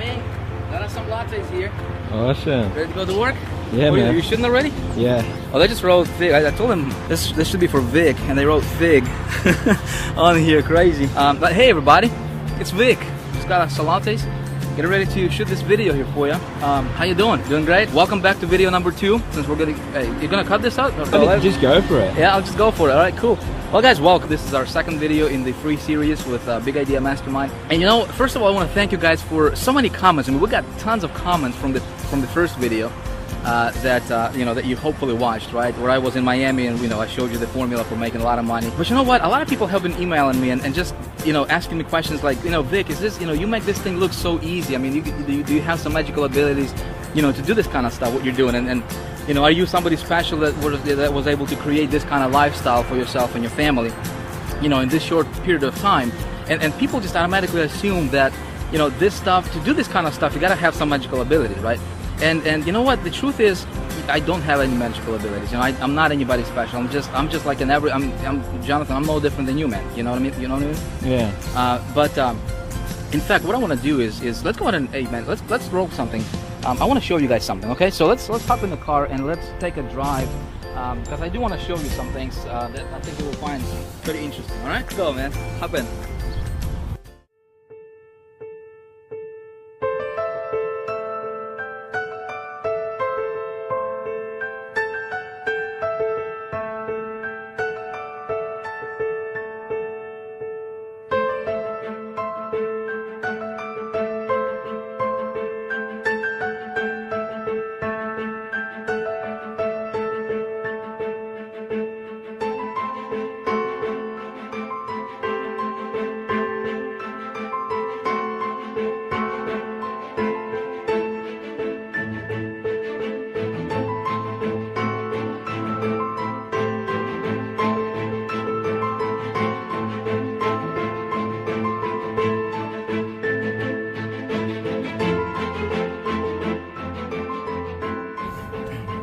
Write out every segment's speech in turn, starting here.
man. Got us some lattes here. Awesome. Ready to go to work? Yeah, man. You shouldn't already? Yeah. Oh, they just wrote Fig. I told them this should be for Vic, and they wrote Fig on here. Crazy. But hey, everybody, it's Vic. Just got us some lattes. Getting ready to shoot this video here for you. How you doing? Doing great? Welcome back to video number 2. Since we're getting, you're gonna cut this out? Just go for it. Yeah, I'll just go for it. All right, cool. Well, guys, welcome. This is our second video in the free series with Big Idea Mastermind. And you know, first of all, I want to thank you guys for so many comments. I mean, we got tons of comments from the first video that you know, that you hopefully watched, right? Where I was in Miami and, you know, I showed you the formula for making a lot of money. But you know what? A lot of people have been emailing me and just, you know, asking me questions like, you know, Vic, is this, you know, you make this thing look so easy. I mean, do you have some magical abilities, you know, to do this kind of stuff, what you're doing? And you know, are you somebody special that was able to create this kind of lifestyle for yourself and your family, you know, in this short period of time? And people just automatically assume that, you know, this stuff, to do this kind of stuff, you gotta have some magical ability, right? And you know what? The truth is, I don't have any magical abilities. You know, I'm not anybody special. I'm just like I'm Jonathan. I'm no different than you, man. You know what I mean? You know what I mean? Yeah. But in fact, what I want to do is let's go ahead and, hey man, let's roll something. I want to show you guys something. Okay, so let's hop in the car and let's take a drive because I do want to show you some things that I think you will find pretty interesting. All right, go man, hop in.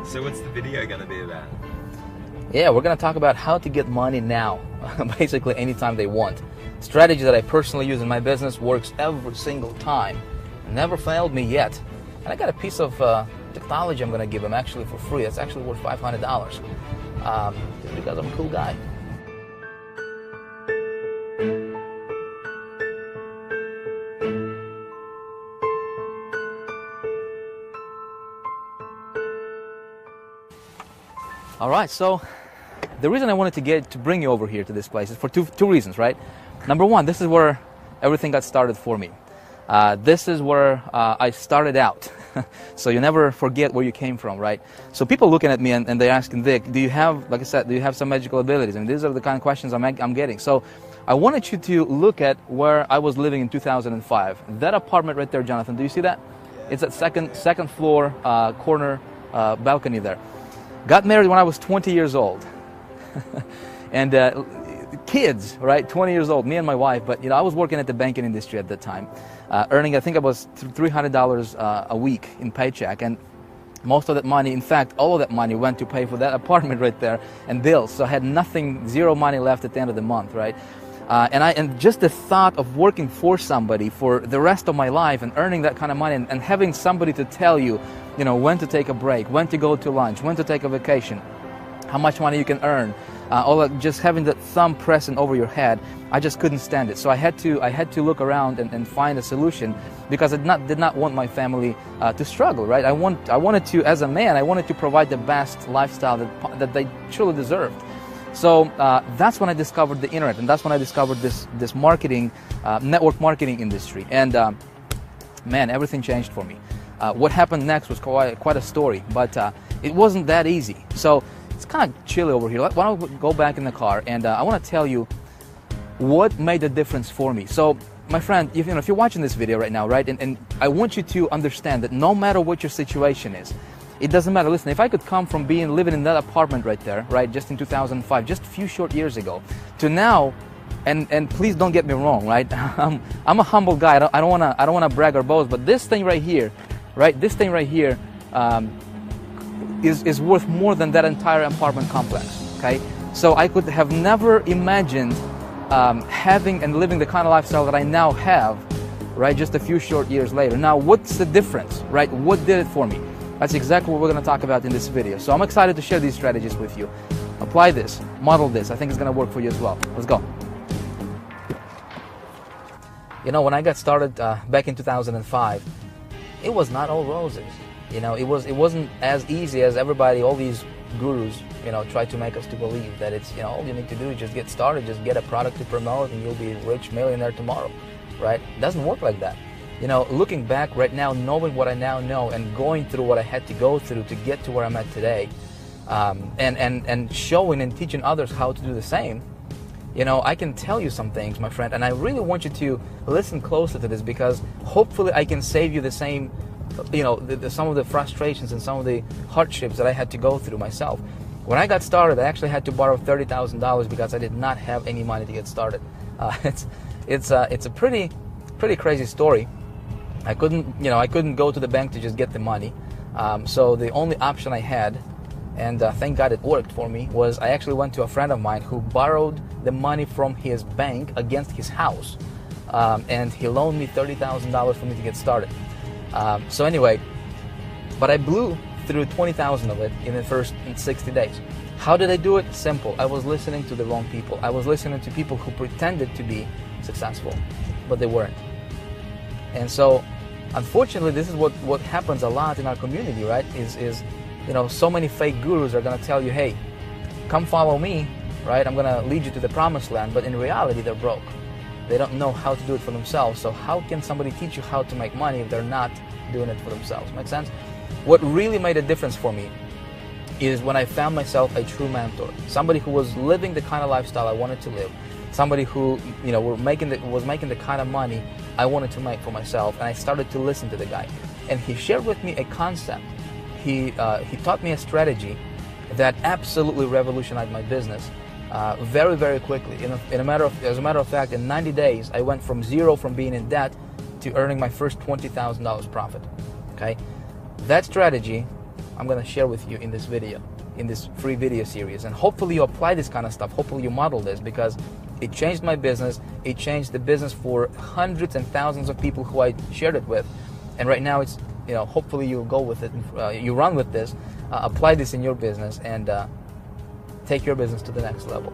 So what's the video going to be about? Yeah, we're going to talk about how to get money now, basically anytime they want. Strategy that I personally use in my business, works every single time. Never failed me yet. And I got a piece of technology I'm going to give them actually for free. It's actually worth $500 just because I'm a cool guy. All right, so the reason I wanted to bring you over here to this place is for two reasons, right? Number one, this is where everything got started for me. This is where I started out. So you never forget where you came from, right? So people looking at me and they're asking, Vic, do you have, like I said, do you have some magical abilities? And these are the kind of questions I'm getting. So I wanted you to look at where I was living in 2005. That apartment right there, Jonathan, do you see that? It's at second floor corner balcony there. Got married when I was 20 years old. And kids, right, 20 years old, me and my wife. But, you know, I was working at the banking industry at that time, earning, I think it was $300 a week in paycheck. And most of that money, in fact, all of that money went to pay for that apartment right there and bills. So I had nothing, zero money left at the end of the month, right? And just the thought of working for somebody for the rest of my life and earning that kind of money and having somebody to tell you, you know, when to take a break, when to go to lunch, when to take a vacation, how much money you can earn, just having that thumb pressing over your head, I just couldn't stand it. So I had to look around and find a solution because I did not want my family to struggle, right? I wanted to, as a man, I wanted to provide the best lifestyle that they truly deserved. So that's when I discovered the internet, and that's when I discovered this marketing, network marketing industry. And man, everything changed for me. What happened next was quite a story, but it wasn't that easy. So it's kind of chilly over here. Why don't we go back in the car, and I want to tell you what made the difference for me. So my friend, if you're watching this video right now, right, and I want you to understand that no matter what your situation is, it doesn't matter. Listen, if I could come from living in that apartment right there, right, just in 2005, just a few short years ago, to now, and please don't get me wrong, right? I'm a humble guy. I don't wanna brag or boast, but this thing right here, right? This thing right here is worth more than that entire apartment complex. Okay, so I could have never imagined having and living the kind of lifestyle that I now have right? Just a few short years later. Now, what's the difference, right? What did it for me? That's exactly what we're going to talk about in this video. So I'm excited to share these strategies with you. Apply this, model this. I think it's going to work for you as well. Let's go. You know, when I got started back in 2005, it was not all roses. You know, it wasn't as easy as everybody, all these gurus, you know, try to make us to believe that it's, you know, all you need to do is just get started, just get a product to promote, and you'll be a rich millionaire tomorrow, right? It doesn't work like that. You know, looking back right now, knowing what I now know and going through what I had to go through to get to where I'm at today, and showing and teaching others how to do the same, you know, I can tell you some things, my friend, and I really want you to listen closer to this, because hopefully I can save you the same, you know, some of the frustrations and some of the hardships that I had to go through myself. When I got started, I actually had to borrow $30,000 because I did not have any money to get started. It's a pretty crazy story. I couldn't go to the bank to just get the money. So the only option I had, and thank God it worked for me, was I actually went to a friend of mine who borrowed the money from his bank against his house, and he loaned me $30,000 for me to get started. So anyway, but I blew through 20,000 of it in the first 60 days. How did I do it? Simple. I was listening to the wrong people. I was listening to people who pretended to be successful, but they weren't. And so, unfortunately, this is what happens a lot in our community, right? Is you know, so many fake gurus are going to tell you, hey, come follow me, right? I'm going to lead you to the promised land. But in reality, they're broke. They don't know how to do it for themselves. So how can somebody teach you how to make money if they're not doing it for themselves? Make sense? What really made a difference for me is when I found myself a true mentor, somebody who was living the kind of lifestyle I wanted to live, somebody who, you know, was making the kind of money I wanted to make for myself, and I started to listen to the guy. And he shared with me a concept. He taught me a strategy that absolutely revolutionized my business very, very quickly. As a matter of fact, in 90 days, I went from zero, from being in debt, to earning my first $20,000 profit. Okay, that strategy I'm going to share with you in this video, in this free video series, and hopefully you apply this kind of stuff. Hopefully you model this, because it changed my business. It changed the business for hundreds and thousands of people who I shared it with, and right now it's, you know, hopefully you'll go with it, you run with this, apply this in your business, and take your business to the next level.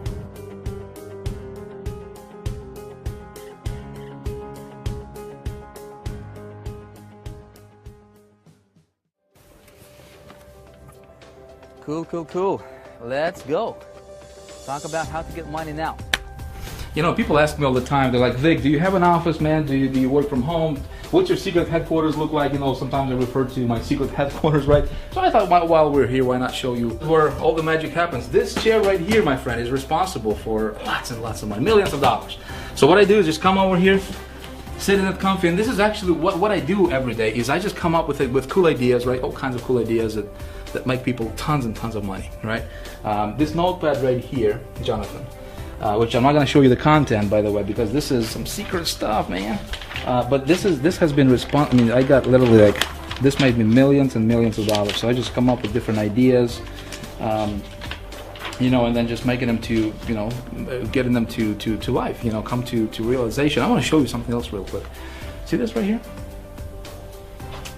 Cool. Let's go. Talk about how to get money now. You know, people ask me all the time, they're like, Vic, do you have an office, man? Do you work from home? What's your secret headquarters look like? You know, sometimes I refer to my secret headquarters, right? So I thought, while we're here, why not show you where all the magic happens? This chair right here, my friend, is responsible for lots and lots of money, millions of dollars. So what I do is just come over here, sit in it comfy, and this is actually what I do every day, is I just come up with cool ideas, right? All kinds of cool ideas that make people tons and tons of money, right? This notepad right here, Jonathan, which I'm not going to show you the content, by the way, because this is some secret stuff, man. But this has been I mean, I got literally, like, this made me millions and millions of dollars. So I just come up with different ideas, you know, and then just making them to, you know, getting them to life, you know, come to realization. I want to show you something else real quick. See this right here?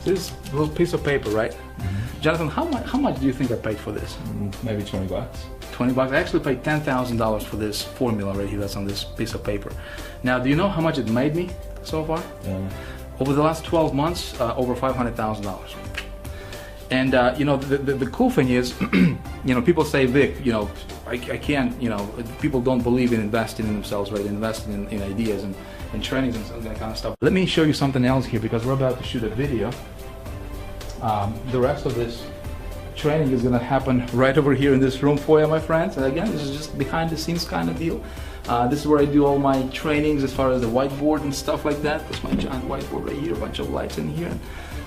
See this little piece of paper, right? Mm-hmm. Jonathan, how much do you think I paid for this? Maybe 20 bucks. 20 bucks. I actually paid $10,000 for this formula right here that's on this piece of paper. Now, do you know how much it made me so far? Yeah. Over the last 12 months, over $500,000. And you know, the cool thing is, you know, people say, Vic, you know, I can't, you know, people don't believe in investing in themselves, right? Investing in ideas and trainings and that kind of stuff. Let me show you something else here, because we're about to shoot a video. The rest of this training is going to happen right over here in this room for you, my friends. And again, this is just behind the scenes kind of deal. This is where I do all my trainings as far as the whiteboard and stuff like that. That's my giant whiteboard right here, a bunch of lights in here, and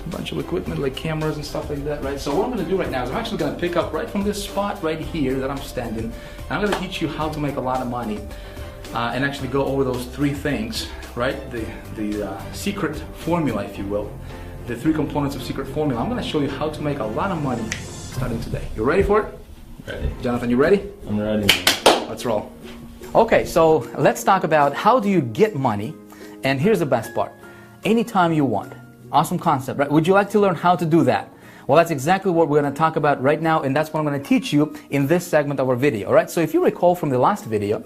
a bunch of equipment like cameras and stuff like that, right? So what I'm going to do right now is I'm actually going to pick up right from this spot right here that I'm standing, and I'm going to teach you how to make a lot of money, and actually go over those three things, right? The secret formula, if you will. The three components of secret formula. I'm going to show you how to make a lot of money starting today. You ready for it? Ready. Jonathan, you ready? I'm ready. Let's roll. Okay, so let's talk about how do you get money, and here's the best part. anytime you want. Awesome concept, right? Would you like to learn how to do that? Well, that's exactly what we're going to talk about right now, and that's what I'm going to teach you in this segment of our video, all right? So if you recall from the last video,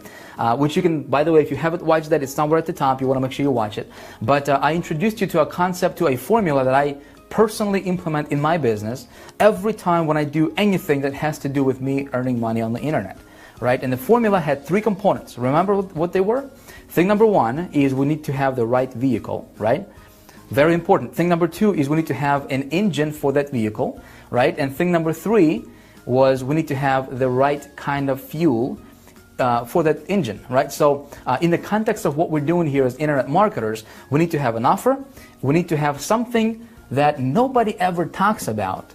which you can, by the way, if you haven't watched that, it's somewhere at the top. You want to make sure you watch it. But I introduced you to a concept, to a formula that I personally implement in my business every time when I do anything that has to do with me earning money on the internet, right? And the formula had 3 components. Remember what they were? Thing number 1 is we need to have the right vehicle, right? Very important. Thing number 2 is we need to have an engine for that vehicle, right? And thing number 3 was we need to have the right kind of fuel for that engine, right? So in the context of what we're doing here as internet marketers, we need to have an offer. We need to have something that nobody ever talks about,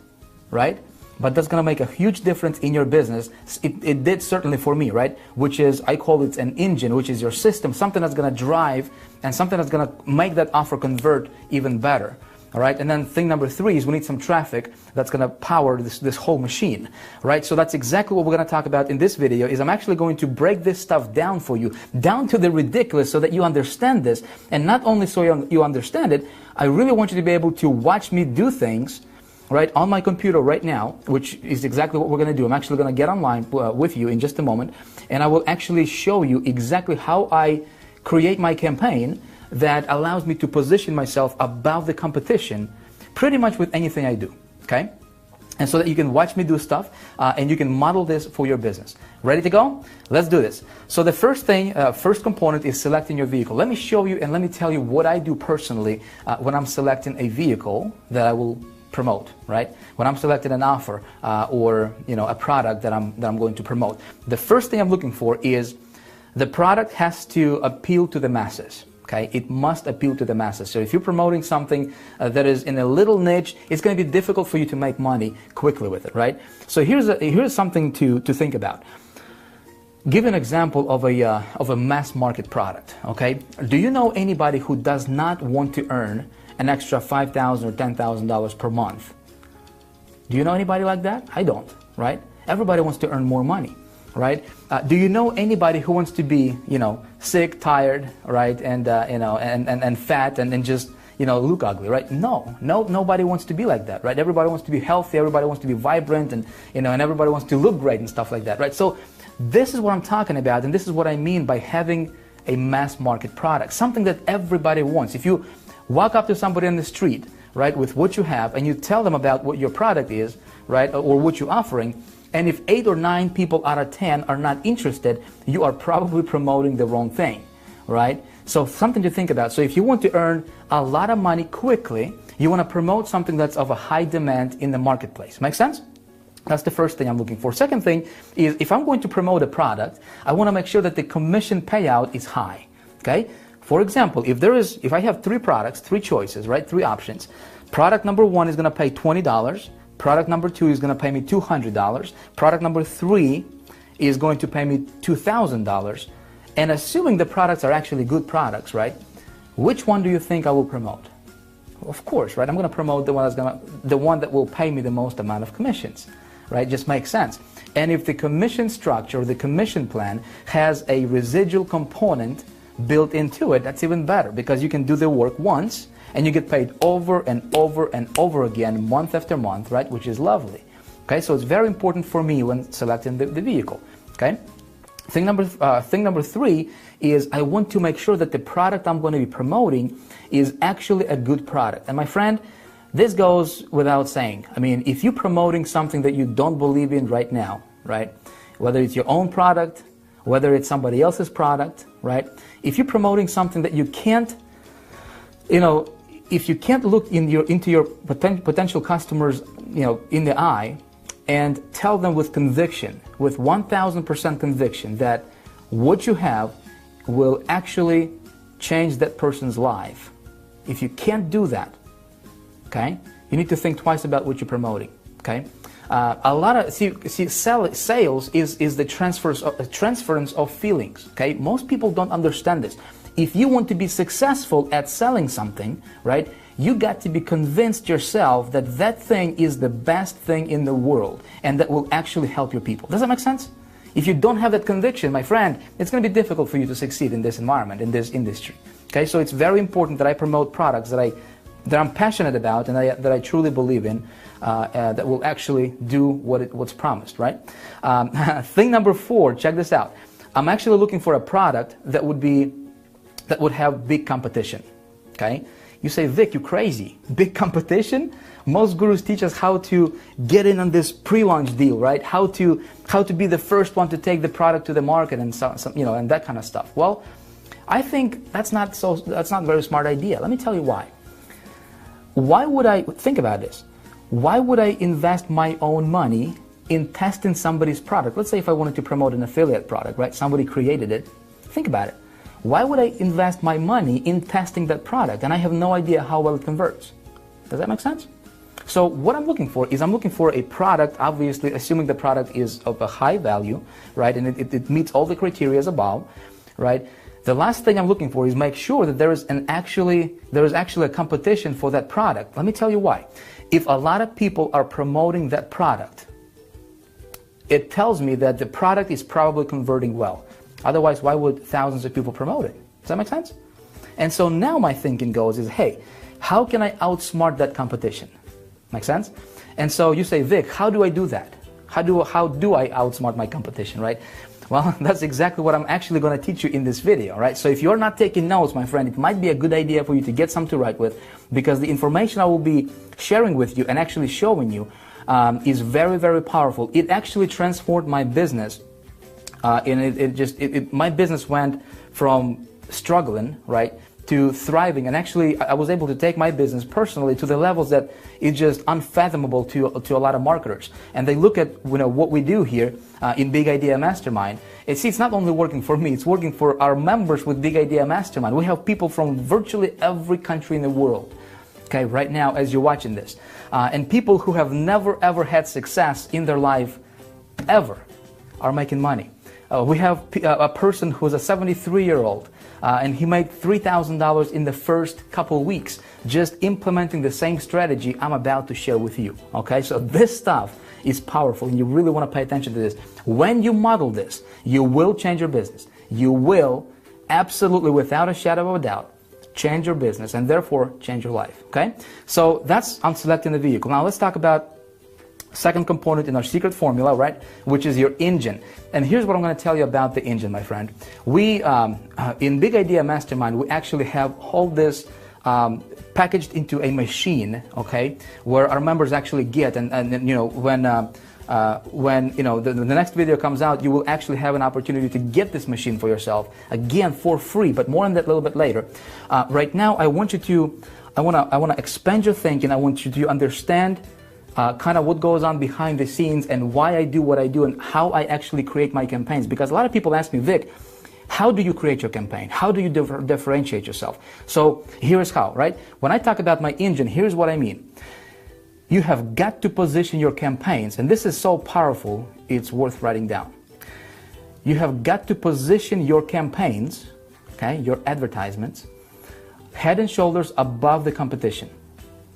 right? But that's going to make a huge difference in your business. It did certainly for me, right? Which is, I call it an engine, which is your system, something that's going to drive and something that's going to make that offer convert even better, all right? And then thing number 3 is we need some traffic that's going to power this whole machine, right? So that's exactly what we're going to talk about in this video. Is I'm actually going to break this stuff down for you, down to the ridiculous, so that you understand this. And not only so you understand it, I really want you to be able to watch me do things right on my computer right now, which is exactly what we're going to do. I'm actually going to get online with you in just a moment, and I will actually show you exactly how I create my campaign that allows me to position myself above the competition pretty much with anything I do, okay? And so that you can watch me do stuff and you can model this for your business. Ready to go? Let's do this. So the first thing, first component is selecting your vehicle. Let me show you and let me tell you what I do personally when I'm selecting a vehicle that I will promote, right? When I'm selecting an offer or a product that I'm going to promote. The first thing I'm looking for is the product has to appeal to the masses. Okay, it must appeal to the masses. So if you're promoting something that is in a little niche, it's going to be difficult for you to make money quickly with it, right? So here's something to think about. Give an example of a mass market product. Okay, do you know anybody who does not want to earn an extra $5,000 or $10,000 per month? Do you know anybody like that? I don't, right? Everybody wants to earn more money, right? Do you know anybody who wants to be, sick, tired, right, and fat and just, look ugly, right? No, nobody wants to be like that, right? Everybody wants to be healthy, everybody wants to be vibrant, and and everybody wants to look great and stuff like that, right? So this is what I'm talking about, and this is what I mean by having a mass market product, something that everybody wants. If you walk up to somebody on the street, right, with what you have, and you tell them about what your product is, right, or what you're offering, and if 8 or 9 people out of 10 are not interested, you are probably promoting the wrong thing, right? So something to think about. So if you want to earn a lot of money quickly, you want to promote something that's of a high demand in the marketplace. Make sense? That's the first thing I'm looking for. Second thing is, if I'm going to promote a product, I want to make sure that the commission payout is high, okay? For example, if I have 3 products, 3 choices, right, 3 options, product number 1 is going to pay $20, product number 2 is going to pay me $200, product number 3 is going to pay me $2,000, and assuming the products are actually good products, right, which one do you think I will promote? Of course, right, I'm going to promote the one that will pay me the most amount of commissions, right? Just makes sense. And if the commission structure, the commission plan has a residual component built into it, that's even better, because you can do the work once and you get paid over and over and over again, month after month, right, which is lovely. Okay, so it's very important for me when selecting the vehicle. Okay, thing number 3 is I want to make sure that the product I'm going to be promoting is actually a good product. And my friend, this goes without saying. I mean, if you're promoting something that you don't believe in right now, right, whether it's your own product, whether it's somebody else's product, right, if you're promoting something that you can't, if you can't look into your potential customers, in the eye and tell them with conviction, with 1,000% conviction, that what you have will actually change that person's life. If you can't do that, okay, you need to think twice about what you're promoting, okay? Sales is the transference of feelings, okay? Most people don't understand this. If you want to be successful at selling something, right, you got to be convinced yourself that that thing is the best thing in the world and that will actually help your people. Does that make sense? If you don't have that conviction, my friend, it's going to be difficult for you to succeed in this environment, in this industry. Okay, so it's very important that I promote products that I'm passionate about and that I truly believe in, that will actually do what's promised, right? Thing number 4, check this out. I'm actually looking for a product that would have big competition. Okay, you say, Vic, you crazy? Big competition? Most gurus teach us how to get in on this pre-launch deal, right? How to be the first one to take the product to the market and and that kind of stuff. Well, I think that's not a very smart idea. Let me tell you why. Why would I think about this? Why would I invest my own money in testing somebody's product? Let's say if I wanted to promote an affiliate product, right? Somebody created it. Think about it. Why would I invest my money in testing that product and I have no idea how well it converts? Does that make sense? So what I'm looking for is I'm looking for a product, obviously assuming the product is of a high value, right? And it meets all the criteria above, right? The last thing I'm looking for is make sure that there is actually a competition for that product. Let me tell you why. If a lot of people are promoting that product, it tells me that the product is probably converting well. Otherwise, why would thousands of people promote it? Does that make sense? And so now my thinking goes is, hey, how can I outsmart that competition? Make sense? And so you say, Vic, how do I do that? How do I outsmart my competition, right? Well, that's exactly what I'm actually going to teach you in this video, right? So if you're not taking notes, my friend, it might be a good idea for you to get some to write with, because the information I will be sharing with you and actually showing you is very, very powerful. It actually transformed my business, and my business went from struggling, right, to thriving, and actually I was able to take my business personally to the levels that it's just unfathomable to a lot of marketers. And they look at what we do here in Big Idea Mastermind. It's not only working for me, it's working for our members with Big Idea Mastermind. We have people from virtually every country in the world, okay, right now as you're watching this, and people who have never ever had success in their life ever are making money. We have a person who's a 73-year-old, and he made $3,000 in the first couple weeks just implementing the same strategy I'm about to share with you. Okay, so this stuff is powerful, and you really want to pay attention to this. When you model this, you will change your business. You will absolutely, without a shadow of a doubt, change your business and therefore change your life. Okay, so that's on selecting the vehicle. Now let's talk about second component in our secret formula, right, which is your engine. And here's what I'm going to tell you about the engine, my friend. We, in Big Idea Mastermind, we actually have all this packaged into a machine, okay, where our members actually get, and when the next video comes out, you will actually have an opportunity to get this machine for yourself, again, for free, but more on that a little bit later. Right now, I want to expand your thinking. I want you to understand kind of what goes on behind the scenes and why I do what I do and how I actually create my campaigns. Because a lot of people ask me, Vic, how do you create your campaign? How do you differentiate yourself? So here's how, right? When I talk about my engine, here's what I mean. You have got to position your campaigns, and this is so powerful, it's worth writing down. You have got to position your campaigns, okay, your advertisements, head and shoulders above the competition.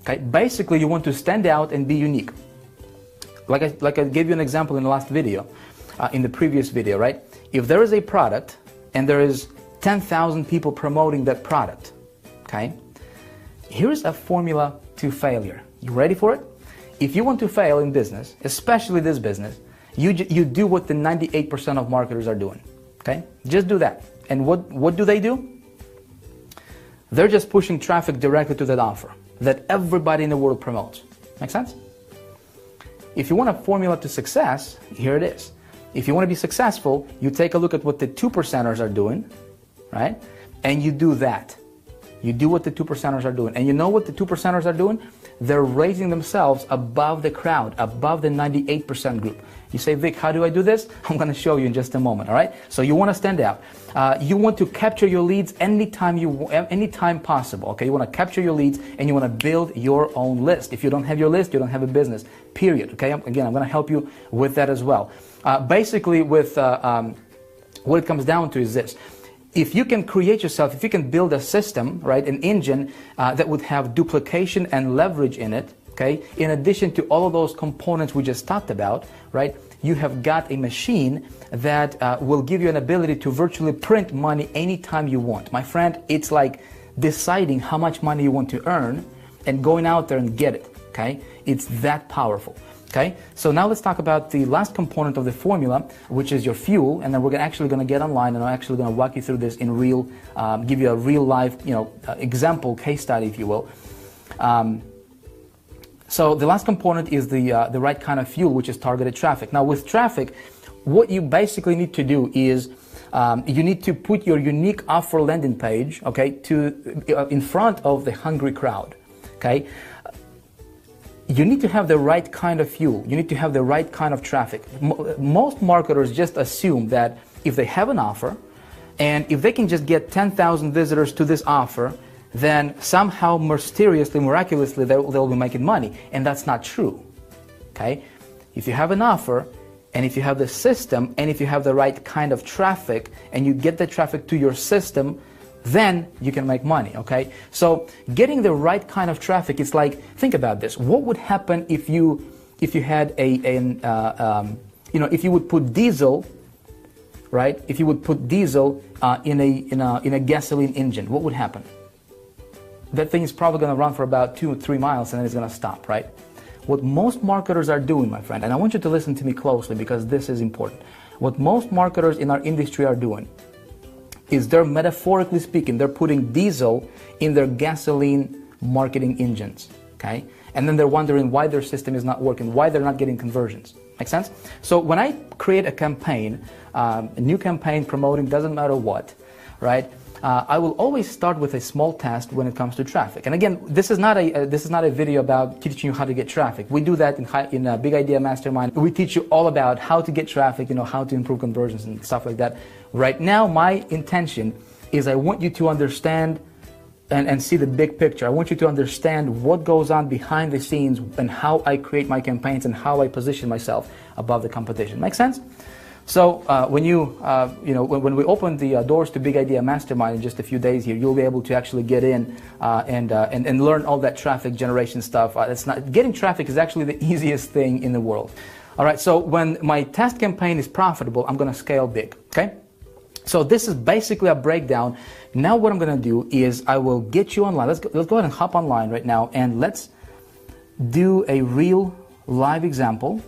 Okay, basically you want to stand out and be unique. Like I gave you an example in the last video, in the previous video, right? If there is a product and there is 10,000 people promoting that product, okay? Here's a formula to failure. You ready for it? If you want to fail in business, especially this business, you do what the 98% of marketers are doing, okay? Just do that. And what do? They're just pushing traffic directly to that offer that everybody in the world promotes. Make sense? If you want a formula to success, here it is. If you want to be successful, you take a look at what the 2%ers are doing, right? And you do that. You do what the 2%ers are doing. And you know what the 2%ers are doing? They're raising themselves above the crowd, above the 98% group. You say, Vic, how do I do this? I'm going to show you in just a moment, all right? So you want to stand out. You want to capture your leads anytime possible, okay? You want to capture your leads and you want to build your own list. If you don't have your list, you don't have a business, period, okay? Again, I'm going to help you with that as well. Basically, with what it comes down to is this. If you can create yourself, if you can build a system, right, an engine that would have duplication and leverage in it, okay, in addition to all of those components we just talked about, right, you have got a machine that will give you an ability to virtually print money anytime you want. My friend, it's like deciding how much money you want to earn and going out there and get it, okay? It's that powerful, okay? So now let's talk about the last component of the formula, which is your fuel, and then we're actually going to get online and I'm actually going to walk you through this in real, give you a real life, example, case study, if you will. So the last component is the right kind of fuel, which is targeted traffic. Now with traffic, what you basically need to do is you need to put your unique offer landing page, okay, in front of the hungry crowd, okay? You need to have the right kind of fuel. You need to have the right kind of traffic. Most marketers just assume that if they have an offer and if they can just get 10,000 visitors to this offer, then somehow mysteriously, miraculously, they'll be making money. And that's not true, okay? If you have an offer, and if you have the system, and if you have the right kind of traffic, and you get the traffic to your system, then you can make money, okay? So getting the right kind of traffic is like, think about this. What would happen if you had if you would put diesel, right? If you would put diesel in a gasoline engine, what would happen? That thing is probably going to run for about 2 or 3 miles and then it's going to stop, right? What most marketers are doing, my friend, and I want you to listen to me closely because this is important. What most marketers in our industry are doing is they're, metaphorically speaking, they're putting diesel in their gasoline marketing engines, okay? And then they're wondering why their system is not working, why they're not getting conversions. Make sense? So when I create a campaign, a new campaign promoting, doesn't matter what, right? I will always start with a small test when it comes to traffic. And again, this is not a video about teaching you how to get traffic. We do that in Big Idea Mastermind. We teach you all about how to get traffic, how to improve conversions and stuff like that. Right now, my intention is I want you to understand and see the big picture. I want you to understand what goes on behind the scenes and how I create my campaigns and how I position myself above the competition. Make sense? So when when we open the doors to Big Idea Mastermind in just a few days here, you'll be able to actually get in and learn all that traffic generation stuff. Getting traffic is actually the easiest thing in the world. All right. So when my test campaign is profitable, I'm going to scale big. Okay. So this is basically a breakdown. Now what I'm going to do is I will get you online. Let's go ahead and hop online right now and let's do a real live example.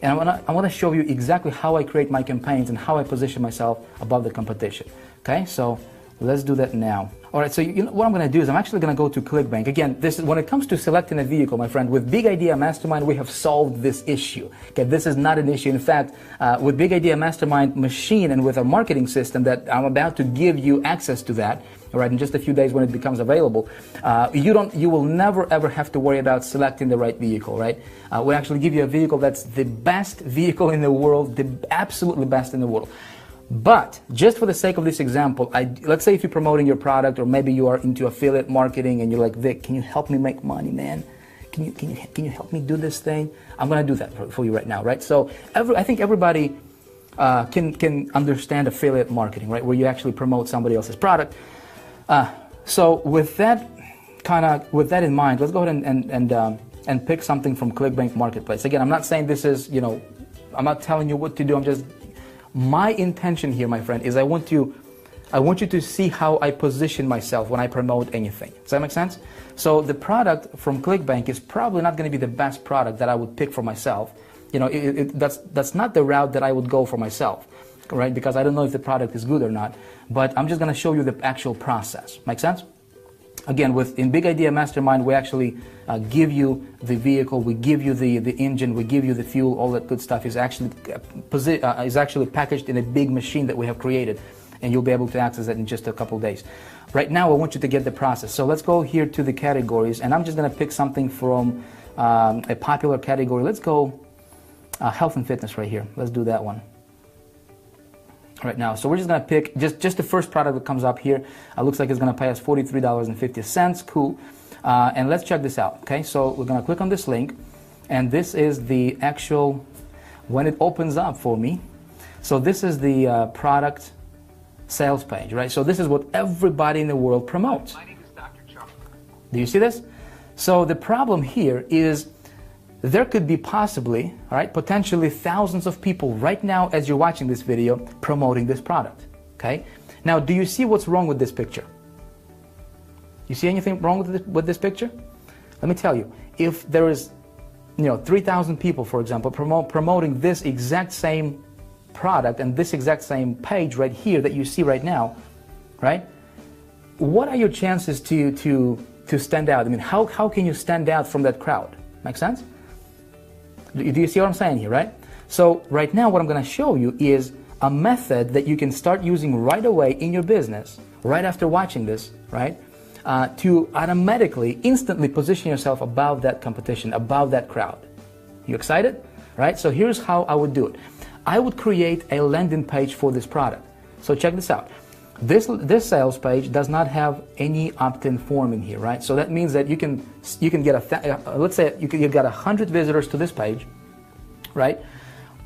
And I want to show you exactly how I create my campaigns and how I position myself above the competition. Okay, so let's do that now. All right, so what I'm going to do is I'm actually going to go to ClickBank. Again, this is when it comes to selecting a vehicle, my friend, with Big Idea Mastermind, we have solved this issue. Okay, this is not an issue. In fact, with Big Idea Mastermind machine and with our marketing system that I'm about to give you access to that, all right, in just a few days when it becomes available, you will never ever have to worry about selecting the right vehicle, right? We actually give you a vehicle that's the best vehicle in the world, the absolutely best in the world. But just for the sake of this example, let's say if you're promoting your product or maybe you are into affiliate marketing and you're like, Vic, can you help me make money, man? Can you help me do this thing? I'm going to do that for you right now, right? So I think everybody can understand affiliate marketing, right? Where you actually promote somebody else's product. So with that in mind, let's go ahead and pick something from ClickBank Marketplace. Again, I'm not saying this is, I'm not telling you what to do. My intention here, my friend, is I want you to see how I position myself when I promote anything. Does that make sense? So the product from ClickBank is probably not going to be the best product that I would pick for myself. That's not the route that I would go for myself, right? Because I don't know if the product is good or not. But I'm just going to show you the actual process. Make sense? Again, in Big Idea Mastermind, we actually give you the vehicle, we give you the engine, we give you the fuel, all that good stuff is actually packaged in a big machine that we have created, and you'll be able to access that in just a couple of days. Right now, I want you to get the process. So let's go here to the categories, and I'm just going to pick something from a popular category. Let's go health and fitness right here. Let's do that one. Right now, so we're just going to pick just the first product that comes up here. Looks like it's going to pay us $43.50. Cool. And let's check this out. Okay, so we're going to click on this link, and this is the actual, when it opens up for me. So this is the product sales page, right? So this is what everybody in the world promotes. My name is Dr. Chuck. Do you see this? So the problem here is there could be possibly, all right, potentially thousands of people right now as you're watching this video promoting this product, okay? Now, do you see what's wrong with this picture? You see anything wrong with this picture? Let me tell you, if there is, 3,000 people, for example, promoting this exact same product and this exact same page right here that you see right now, right? What are your chances to stand out? I mean, how can you stand out from that crowd? Make sense? Do you see what I'm saying here, right? So right now what I'm going to show you is a method that you can start using right away in your business, right after watching this, right? To automatically, instantly position yourself above that competition, above that crowd. You excited? Right? So here's how I would do it. I would create a landing page for this product. So check this out. This sales page does not have any opt-in form in here, right? So that means that you can get let's say you've got 100 visitors to this page, right?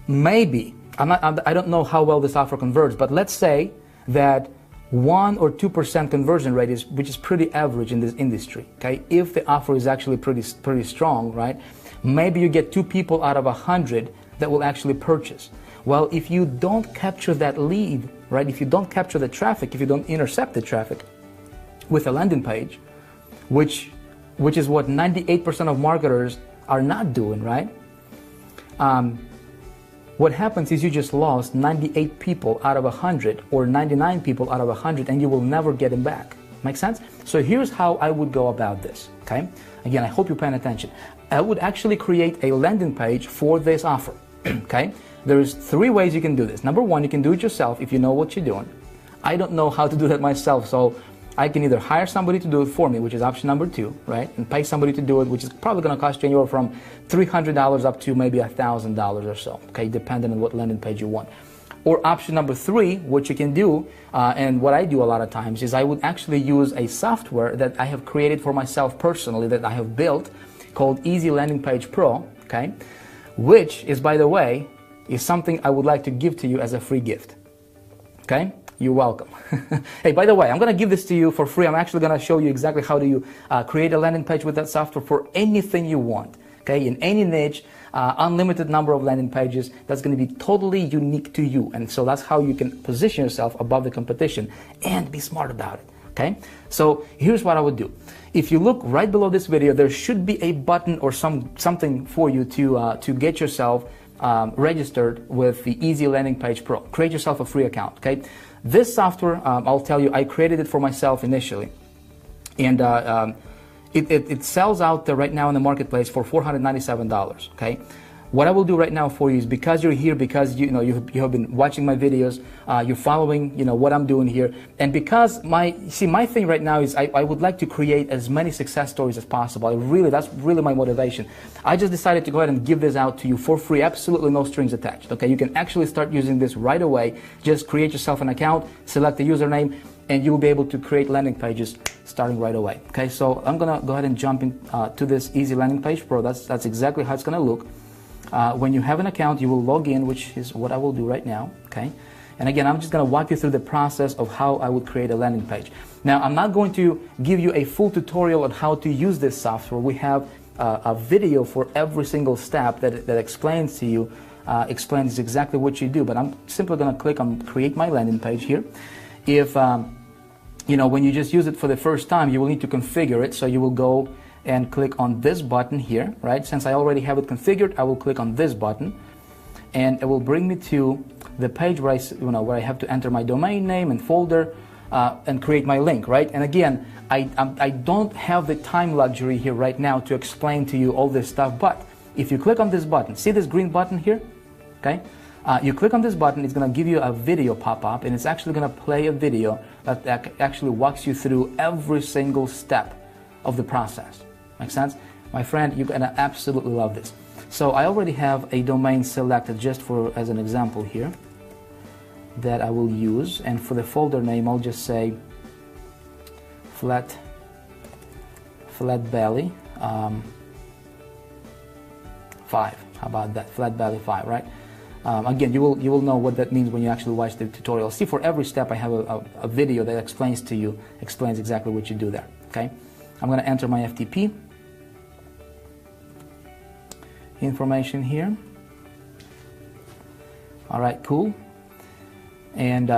Maybe I don't know how well this offer converts, but let's say that 1 or 2% conversion rate which is pretty average in this industry. Okay, if the offer is actually pretty strong, right? Maybe you get 2 people out of 100 that will actually purchase. Well, if you don't capture that lead, right? If you don't capture the traffic, if you don't intercept the traffic with a landing page, which is what 98% of marketers are not doing, right? What happens is you just lost 98 people out of 100 or 99 people out of 100 and you will never get them back. Make sense? So here's how I would go about this, okay? Again, I hope you're paying attention. I would actually create a landing page for this offer, okay? There's 3 ways you can do this. Number 1, you can do it yourself if you know what you're doing. I don't know how to do that myself, so I can either hire somebody to do it for me, which is option number 2, right? And pay somebody to do it, which is probably going to cost you anywhere from $300 up to maybe $1,000 or so, okay? Depending on what landing page you want. Or option number 3, what you can do, and what I do a lot of times, is I would actually use a software that I have created for myself personally, that I have built, called Easy Landing Page Pro, okay? Which is, by the way, is something I would like to give to you as a free gift, okay? You're welcome. Hey, by the way, I'm going to give this to you for free. I'm actually going to show you exactly how do you create a landing page with that software for anything you want, okay? In any niche, unlimited number of landing pages that's going to be totally unique to you. And so that's how you can position yourself above the competition and be smart about it, okay? So here's what I would do. If you look right below this video, there should be a button or something for you to get yourself registered with the Easy Landing Page Pro. Create yourself a free account, okay? This software, I'll tell you, I created it for myself initially, and it sells out there right now in the marketplace for $497, okay? What I will do right now for you is, because you're here, because you have been watching my videos, you're following what I'm doing here, and because my thing right now is I would like to create as many success stories as possible. That's really my motivation. I just decided to go ahead and give this out to you for free, absolutely no strings attached. Okay, you can actually start using this right away. Just create yourself an account, select the username, and you will be able to create landing pages starting right away. Okay, so I'm gonna go ahead and jump to this Easy Landing Page Pro. That's exactly how it's gonna look. When you have an account, you will log in, which is what I will do right now, okay? And again, I'm just going to walk you through the process of how I would create a landing page. Now, I'm not going to give you a full tutorial on how to use this software. We have a video for every single step that explains to you, explains exactly what you do. But I'm simply going to click on Create My Landing Page here. If, when you just use it for the first time, you will need to configure it. So you will go and click on this button here, right? Since I already have it configured, I will click on this button, and it will bring me to the page where I have to enter my domain name and folder and create my link, right? And again, I don't have the time luxury here right now to explain to you all this stuff, but if you click on this button, see this green button here, okay? You click on this button, it's going to give you a video pop up, and it's actually going to play a video that actually walks you through every single step of the process. Make sense? My friend, you're gonna absolutely love this. So I already have a domain selected just as an example here that I will use, and for the folder name I'll just say flat belly 5. How about that? Flat belly 5, right? Again, you will know what that means when you actually watch the tutorial. See, for every step I have a video that explains exactly what you do there, okay? I'm going to enter my FTP, information here. All right, cool. And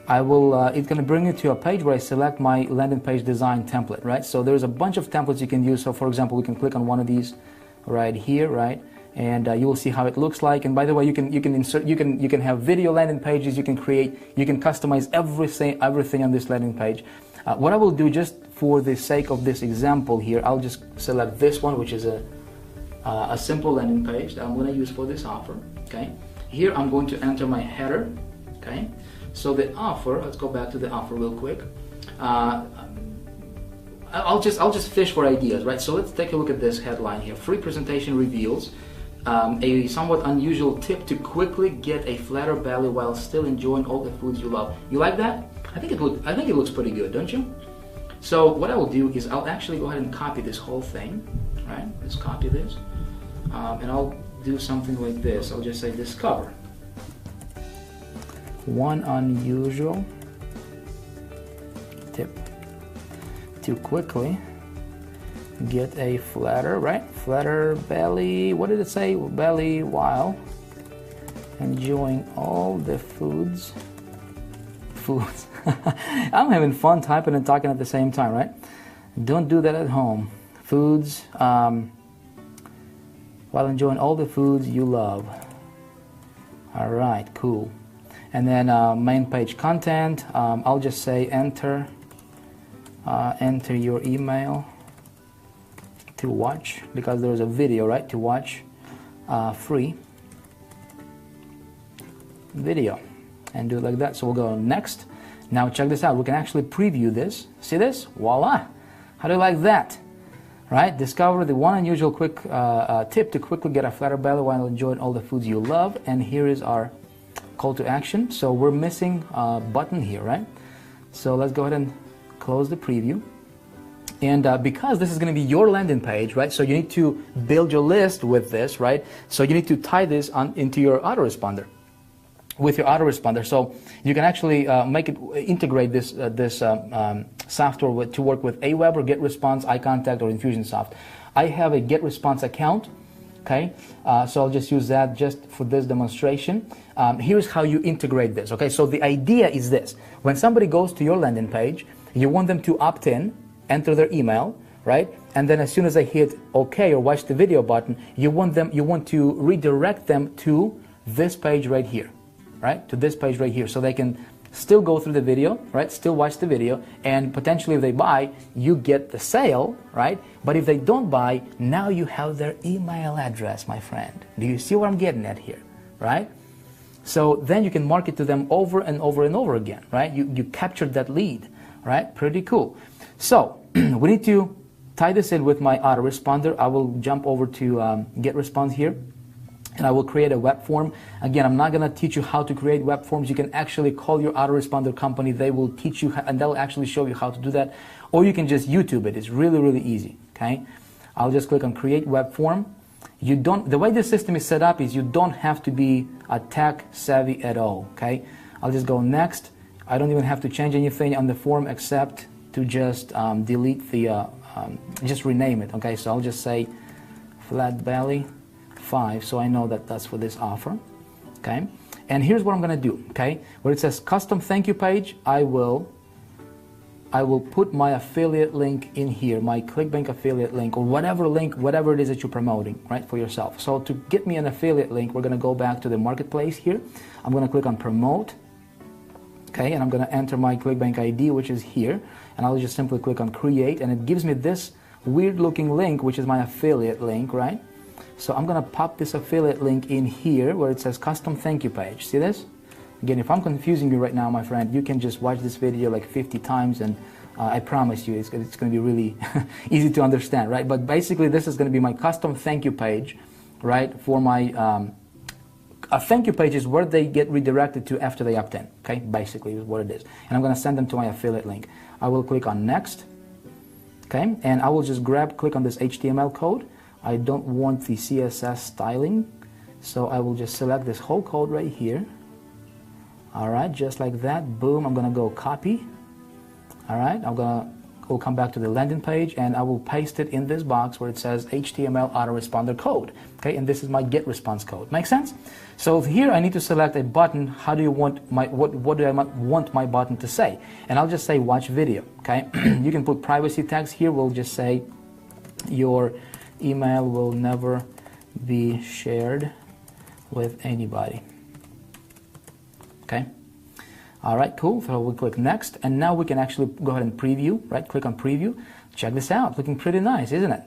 I will, it's going to bring you to a page where I select my landing page design template, right? So there's a bunch of templates you can use. So for example, we can click on one of these right here, right? And you will see how it looks like. And by the way, you can insert, you can have video landing pages, you can create, you can customize everything on this landing page. What I will do, just for the sake of this example here, I'll just select this one, which is a simple landing page that I'm going to use for this offer. Okay, here I'm going to enter my header. Okay, so the offer, let's go back to the offer real quick. I'll just fish for ideas, right? So let's take a look at this headline here. Free presentation reveals a somewhat unusual tip to quickly get a flatter belly while still enjoying all the foods you love. You like that? I think it looks pretty good, don't you? So what I will do is I'll actually go ahead and copy this whole thing, right? Let's copy this, and I'll do something like this. I'll just say discover one unusual tip to quickly get a flatter, right? Flatter belly, what did it say? Belly while enjoying all the foods. I'm having fun typing and talking at the same time, right? Don't do that at home. Foods, while enjoying all the foods you love. All right, cool. And then main page content, I'll just say enter your email to watch, because there's a video, right, to watch free video, and do it like that. So we'll go next. Now check this out, we can actually preview this. See this? Voila! How do you like that? Right? Discover the one unusual quick tip to quickly get a flatter belly while enjoying all the foods you love. And here is our call to action. So we're missing a button here, right? So let's go ahead and close the preview. And because this is going to be your landing page, right? So you need to build your list with this, right? So you need to tie this into your autoresponder, with your autoresponder. So you can actually integrate this software to work with Aweber, GetResponse, iContact, or Infusionsoft. I have a GetResponse account. Okay, so I'll just use that just for this demonstration. Here's how you integrate this. Okay, so the idea is this: when somebody goes to your landing page, you want them to opt in, enter their email, right? And then as soon as they hit OK or watch the video button, you want to redirect them to this page right here, right? To this page right here, so they can still go through the video, right? Still watch the video, and potentially if they buy, you get the sale, right? But if they don't buy, now you have their email address, my friend. Do you see what I'm getting at here, right? So then you can market to them over and over and over again, right? You captured that lead, right? Pretty cool. So we need to tie this in with my autoresponder. I will jump over to GetResponse here, and I will create a web form. Again, I'm not going to teach you how to create web forms. You can actually call your autoresponder company. They will teach you, and they'll actually show you how to do that. Or you can just YouTube it. It's really, really easy. Okay, I'll just click on create web form. The way this system is set up is you don't have to be a tech savvy at all. Okay, I'll just go next. I don't even have to change anything on the form except to just delete the, just rename it. Okay, so I'll just say flat belly 5, so I know that that's for this offer. Okay, and here's what I'm going to do. Okay, where it says custom thank you page, I will put my affiliate link in here, my ClickBank affiliate link, or whatever it is that you're promoting, right, for yourself. So to get me an affiliate link, we're going to go back to the marketplace here. I'm going to click on promote. Okay, and I'm going to enter my ClickBank ID, which is here, and I'll just simply click on create, and it gives me this weird looking link, which is my affiliate link, right? So I'm going to pop this affiliate link in here where it says custom thank you page. See this? Again, if I'm confusing you right now, my friend, you can just watch this video like 50 times, and I promise you it's going to be really easy to understand, right? But basically this is going to be my custom thank you page, right, for my a thank you page is where they get redirected to after they opt in. Okay, basically is what it is. And I'm going to send them to my affiliate link. I will click on next. Okay, and I will just click on this HTML code. I don't want the CSS styling, so I will just select this whole code right here. All right, just like that. Boom. I'm going to go copy. All right, I'm going to we'll come back to the landing page, and I will paste it in this box where it says HTML autoresponder code. Okay, and this is my get response code. Make sense? So here I need to select a button. How do you want my what do I want my button to say? And I'll just say watch video. Okay, you can put privacy tags here. We'll just say your email will never be shared with anybody. Okay. All right, cool. So we'll click next, and now we can actually go ahead and preview. Right, click on preview. Check this out. Looking pretty nice, isn't it?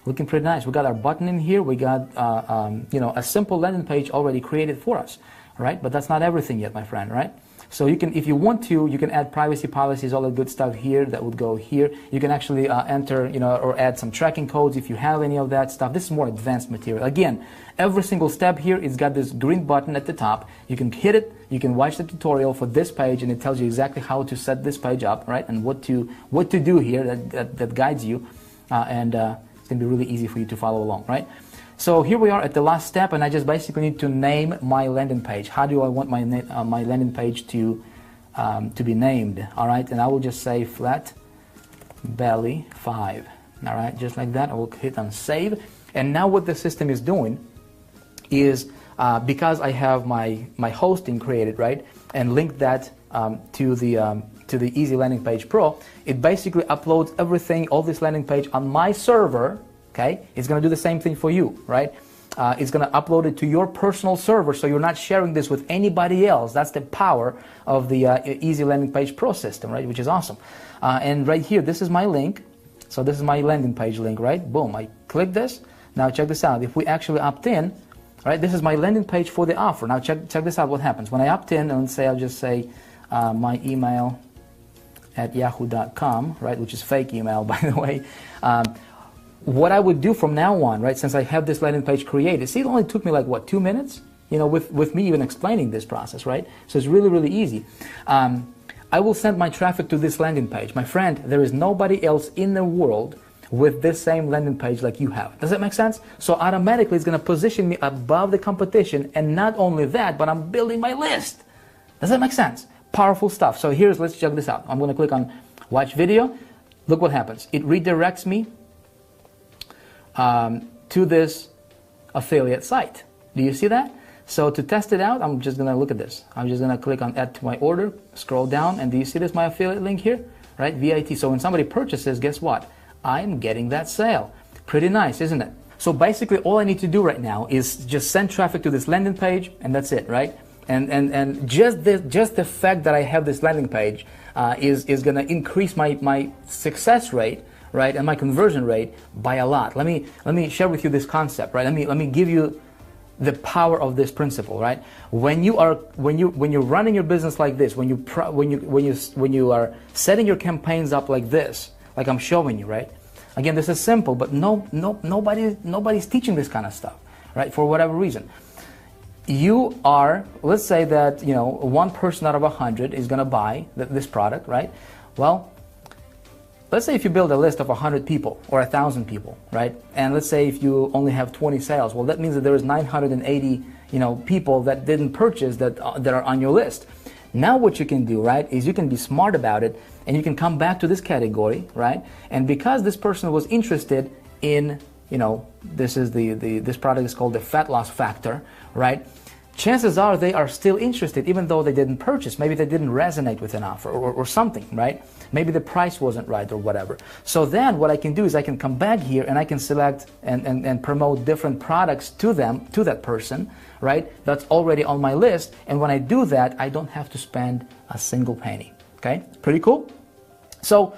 Looking pretty nice. We got our button in here. We got you know, a simple landing page already created for us, right? But that's not everything yet, my friend, right? So you can, if you want to, you can add privacy policies, all the good stuff here that would go here. You can actually enter, you know, or add some tracking codes if you have any of that stuff. This is more advanced material. Again, every single step here, it's got this green button at the top. You can hit it. You can watch the tutorial for this page, and it tells you exactly how to set this page up, right? And what to do here that guides you, and it's going to be really easy for you to follow along, right? So here we are at the last step, and I just basically need to name my landing page. How do I want my my landing page to be named? All right, and I will just say flat belly 5. All right, just like that. I will hit on save, and now what the system is doing is because I have my hosting created, right, and linked that to the Easy Landing Page Pro, it basically uploads everything, all this landing page on my server. Okay, it's going to do the same thing for you, right? It's going to upload it to your personal server, so you're not sharing this with anybody else. That's the power of the Easy Landing Page Pro system, right? Which is awesome. And right here, this is my link. So this is my landing page link, right? Boom, I click this. Now check this out. If we actually opt in, right, this is my landing page for the offer. Now check this out. What happens when I opt in? And say I'll just say my email at yahoo.com, right? Which is fake email, by the way. What I would do from now on, right, since I have this landing page created, see, it only took me like, what, 2 minutes? You know, with me even explaining this process, right? So it's really, really easy. I will send my traffic to this landing page. My friend, there is nobody else in the world with this same landing page like you have. Does that make sense? So automatically it's going to position me above the competition, and not only that, but I'm building my list. Does that make sense? Powerful stuff. So let's check this out. I'm going to click on watch video. Look what happens. It redirects me to this affiliate site. Do you see that? So to test it out, I'm just going to look at this. I'm just going to click on add to my order, scroll down, and do you see this, my affiliate link here? Right, VIT. So when somebody purchases, guess what? I'm getting that sale. Pretty nice, isn't it? So basically all I need to do right now is just send traffic to this landing page, and that's it, right? And just the fact that I have this landing page is going to increase my success rate, right, and my conversion rate by a lot. Let me share with you this concept, right? Let me give you the power of this principle, right? When you're running your business like this, when you are setting your campaigns up like this, like I'm showing you, right? Again, this is simple, but nobody's teaching this kind of stuff, right? For whatever reason. You are, let's say that, you know, 1 person out of 100 is going to buy this product, right? Well, let's say if you build a list of 100 people or 1,000 people, right? And let's say if you only have 20 sales, well, that means that there is 980, you know, people that didn't purchase that are on your list. Now what you can do, right, is you can be smart about it, and you can come back to this category, right? And because this person was interested in, you know, this product is called the fat loss factor, right? Chances are they are still interested even though they didn't purchase. Maybe they didn't resonate with an offer or something, right? Maybe the price wasn't right or whatever. So then what I can do is I can come back here and I can select and promote different products to them, to that person, right? That's already on my list. And when I do that, I don't have to spend a single penny. Okay? Pretty cool? So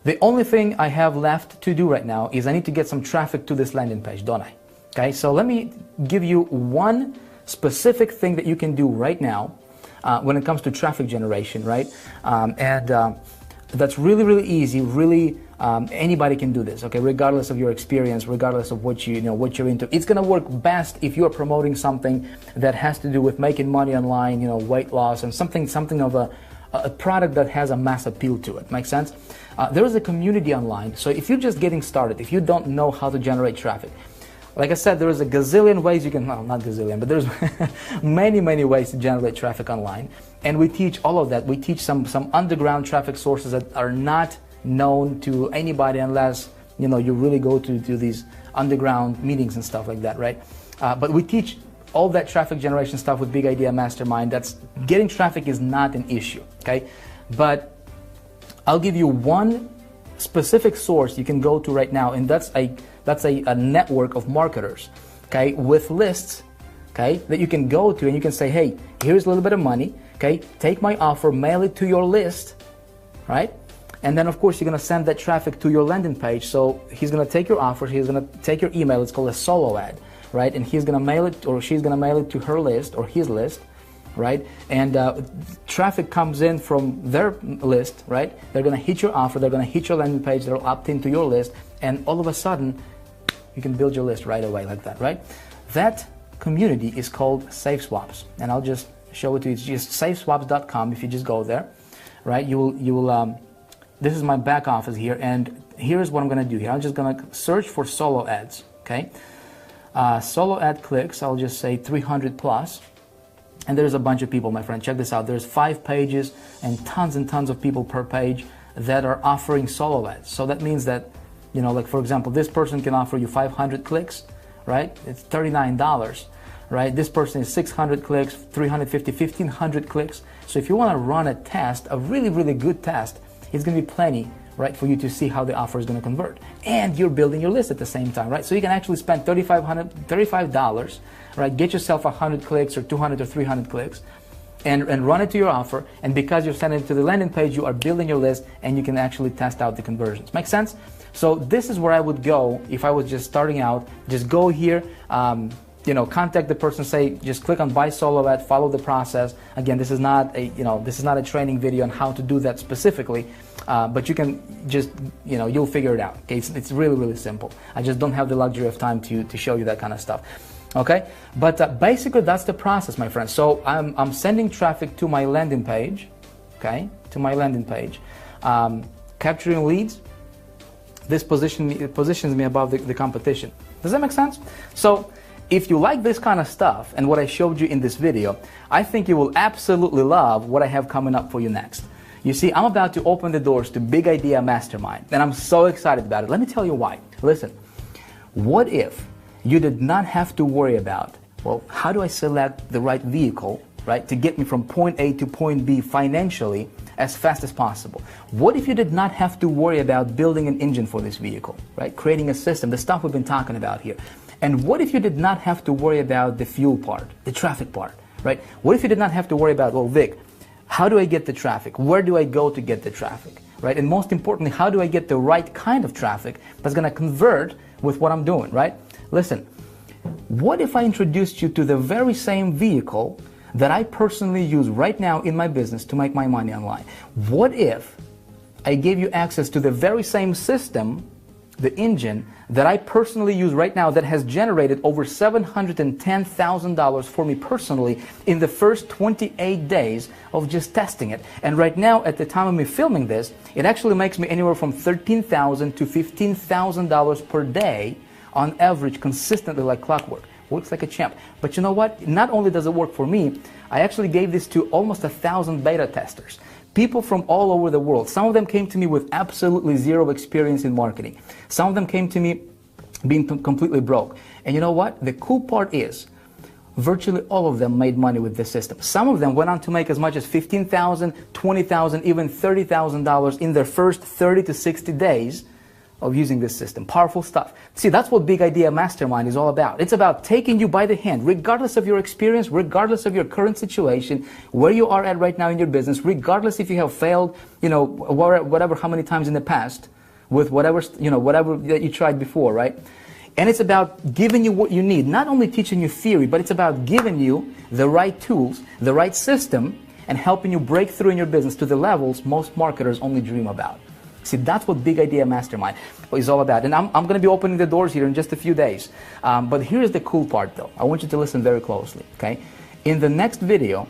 the only thing I have left to do right now is I need to get some traffic to this landing page, don't I? Okay, so let me give you one specific thing that you can do right now when it comes to traffic generation, right? That's really, really easy. Really, anybody can do this. Okay, regardless of your experience, regardless of what what you're into. It's gonna work best if you are promoting something that has to do with making money online, you know, weight loss, and something of a product that has a mass appeal to it. Makes sense? There is a community online. So if you're just getting started, if you don't know how to generate traffic, like I said, there is a gazillion ways you can, well, not gazillion, but there's many, many ways to generate traffic online. And we teach all of that. We teach some underground traffic sources that are not known to anybody unless, you know, you really go to these underground meetings and stuff like that, right? But we teach all that traffic generation stuff with Big Idea Mastermind. That's getting traffic is not an issue, okay? But I'll give you one specific source you can go to right now, and that's a network of marketers, okay, with lists, okay, that you can go to and you can say, hey, here's a little bit of money, okay, take my offer, mail it to your list, right? And then of course you're going to send that traffic to your landing page. So he's going to take your offer, he's going to take your email, it's called a solo ad, right? And he's going to mail it, or she's going to mail it to her list or his list, right? And traffic comes in from their list, right? They're going to hit your offer, they're going to hit your landing page, they'll opt into your list, and all of a sudden you can build your list right away like that, right? That community is called Safe Swaps, and I'll just show it to you. It's just safeswaps.com. If you just go there, right, you will this is my back office here, and here's what I'm going to do here. I'm just going to search for solo ads, okay? Solo ad clicks, I'll just say 300 plus, and there's a bunch of people, my friend. Check this out. There's 5 pages and tons of people per page that are offering solo ads. So that means that, you know, like for example, this person can offer you 500 clicks, right? It's $39, right? This person is 600 clicks, 350, 1500 clicks. So if you want to run a test, a really good test, it's going to be plenty, right, for you to see how the offer is going to convert. And you're building your list at the same time, right? So you can actually spend $35, right? Get yourself 100 clicks or 200 or 300 clicks and run it to your offer. And because you're sending it to the landing page, you are building your list and you can actually test out the conversions. Make sense? So this is where I would go if I was just starting out. Just go here, you know, contact the person, say, just click on buy solo ad, follow the process. Again, this is not a, you know, this is not a training video on how to do that specifically, but you can just, you know, you'll figure it out. Okay, it's really simple. I just don't have the luxury of time to show you that kind of stuff. Okay, but basically that's the process, my friends. So I'm sending traffic to my landing page, okay, to my landing page, capturing leads. This positions me above the competition. Does that make sense? So if you like this kind of stuff and what I showed you in this video, I think you will absolutely love what I have coming up for you next. You see, I'm about to open the doors to Big Idea Mastermind, and I'm so excited about it. Let me tell you why. Listen, what if you did not have to worry about, well, how do I select the right vehicle, right, to get me from point A to point B financially as fast as possible? What if you did not have to worry about building an engine for this vehicle, right, creating a system, the stuff we've been talking about here? And what if you did not have to worry about the fuel part, the traffic part, right? What if you did not have to worry about, well, Vic, how do I get the traffic? Where do I go to get the traffic, right? And most importantly, how do I get the right kind of traffic that's going to convert with what I'm doing, right? Listen, what if I introduced you to the very same vehicle that I personally use right now in my business to make my money online? What if I gave you access to the very same system, the engine, that I personally use right now that has generated over $710,000 for me personally in the first 28 days of just testing it? And right now, at the time of me filming this, it actually makes me anywhere from $13,000 to $15,000 per day on average, consistently like clockwork. Works like a champ. But you know what? Not only does it work for me, I actually gave this to almost 1,000 beta testers. People from all over the world. Some of them came to me with absolutely zero experience in marketing. Some of them came to me being completely broke. And you know what? The cool part is, virtually all of them made money with this system. Some of them went on to make as much as $15,000, $20,000, even $30,000 in their first 30 to 60 days of using this system. Powerful stuff. See, that's what Big Idea Mastermind is all about. It's about taking you by the hand, regardless of your experience, regardless of your current situation, where you are at right now in your business, regardless if you have failed, you know, whatever, how many times in the past, with whatever, you know, whatever that you tried before, right? And it's about giving you what you need, not only teaching you theory, but it's about giving you the right tools, the right system, and helping you break through in your business to the levels most marketers only dream about. See, that's what Big Idea Mastermind is all about. And I'm going to be opening the doors here in just a few days. But here's the cool part, though. I want you to listen very closely, okay? In the next video,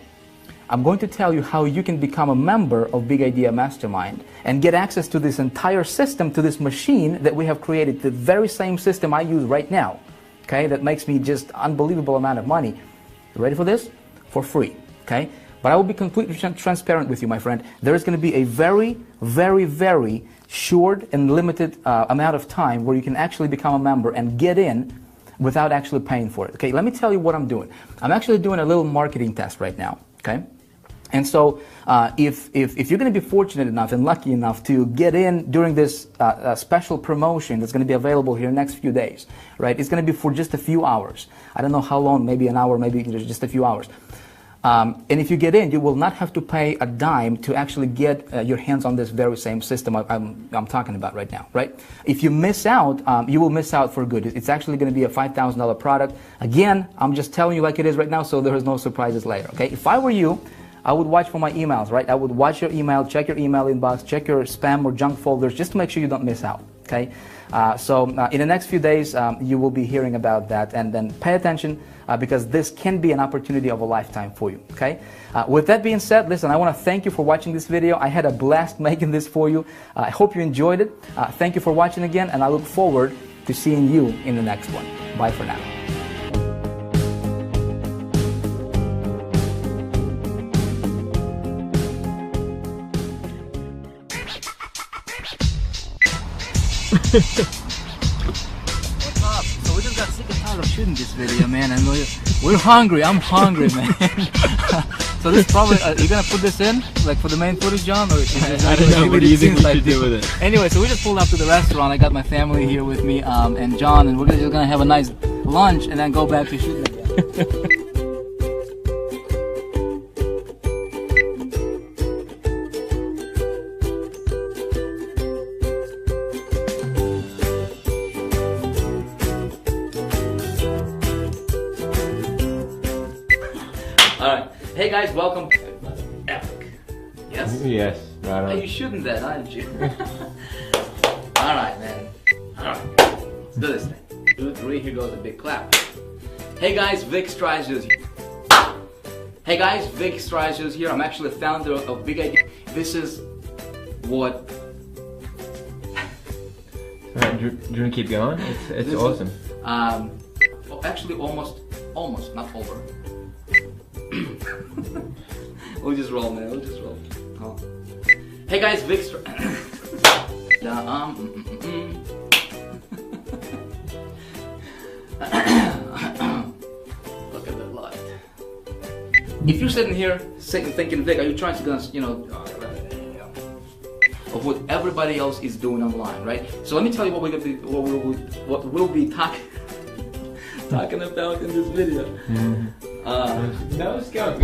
I'm going to tell you how you can become a member of Big Idea Mastermind and get access to this entire system, to this machine that we have created, the very same system I use right now, okay? That makes me just unbelievable amount of money. You ready for this? For free, okay? But I will be completely transparent with you, my friend. There is going to be a very short and limited amount of time where you can actually become a member and get in without actually paying for it. Okay, let me tell you what I'm doing. I'm actually doing a little marketing test right now. Okay, and so if you're going to be fortunate enough and lucky enough to get in during this special promotion that's going to be available here next few days, right? It's going to be for just a few hours. I don't know how long, maybe an hour, maybe just a few hours. And if you get in, you will not have to pay a dime to actually get your hands on this very same system I'm talking about right now, right? If you miss out, you will miss out for good. It's actually going to be a $5,000 product. Again, I'm just telling you like it is right now, so there is no surprises later, okay? If I were you, I would watch for my emails, right? I would watch your email, check your email inbox, check your spam or junk folders, just to make sure you don't miss out, okay? So in the next few days, you will be hearing about that, and then pay attention because this can be an opportunity of a lifetime for you, okay? With that being said, listen, I want to thank you for watching this video. I had a blast making this for you. I hope you enjoyed it. Thank you for watching again, and I look forward to seeing you in the next one. Bye for now. What's up? So we just got sick and tired of shooting this video, man, and we're hungry. I'm hungry, man. So this probably you're gonna put this in like for the main footage, John, or is this I don't know. What do you think we should do with it? Anyway, so we just pulled up to the restaurant. I got my family here with me, and John, and we're just gonna have a nice lunch and then go back to shooting again. Alright, hey guys, welcome to Epic. Yes? Yes, right on. You shouldn't that, aren't you? Alright, man. Alright, let's do this thing. 2, 3, here goes a big clap. Hey guys, Vic Stryzos here. Hey guys, Vic Stryzos here. I'm actually the founder of Big Idea. This is what... Alright, do you want to keep going? It's awesome. Actually almost, not over. We'll just roll, man. We'll just roll. Oh. Hey guys, Vic. Look at the light. If you're sitting here thinking, Vic, are you trying to, you know, of what everybody else is doing online, right? So let me tell you what we'll be talking about in this video. No, let's go.